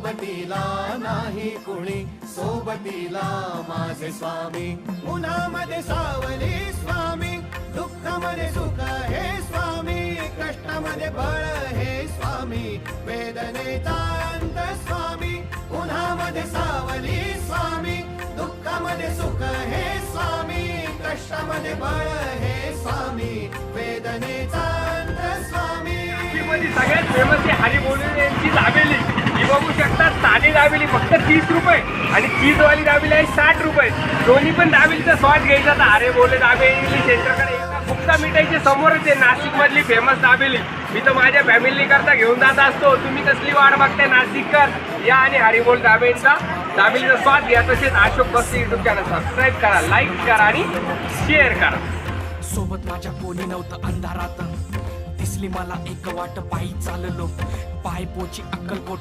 सोबतीला नाही कुणी, सोबतीला माझे स्वामी. उन्हामध्ये सावली स्वामी, दुःखामध्ये सुख हे स्वामी, कष्टामध्ये बळ हे स्वामी, वेदनेचा अंत स्वामी. उन्हामध्ये सावली स्वामी, दुःखामध्ये सुख हे स्वामी, कष्टामध्ये बळ हे स्वामी, वेदनेचा अंत स्वामी. सगळ्यात फेमस आहे हरिबोले यांची दाबेली. ही बघू शकता, साधी दाबेली फक्त 30 रुपये आणि चीजवाली दाबेली आहे 60 रुपये. दोन्ही पण दाबेलीचा स्वाद घ्यायचा तर हरिबोले दाबेली सेंटरकडे येतात. गुप्ता मिठाईच्या समोरच आहे नाशिक मधली फेमस दाबेली. मी तर माझ्या फॅमिली करता घेऊन जात असतो. तुम्ही कसली वाट बघताय नाशिककर, या आणि हरिबोल दाबेलीचा स्वाद घ्या. तसेच अशोक बस्ती युट्यूब चॅनल सबस्क्राईब करा, लाईक करा आणि शेअर करा. सोबत माझ्या कोणी नव्हतं अंधारात, दिसली मला एक वाट, पायी चाललो पाय पोची अक्कलकोट.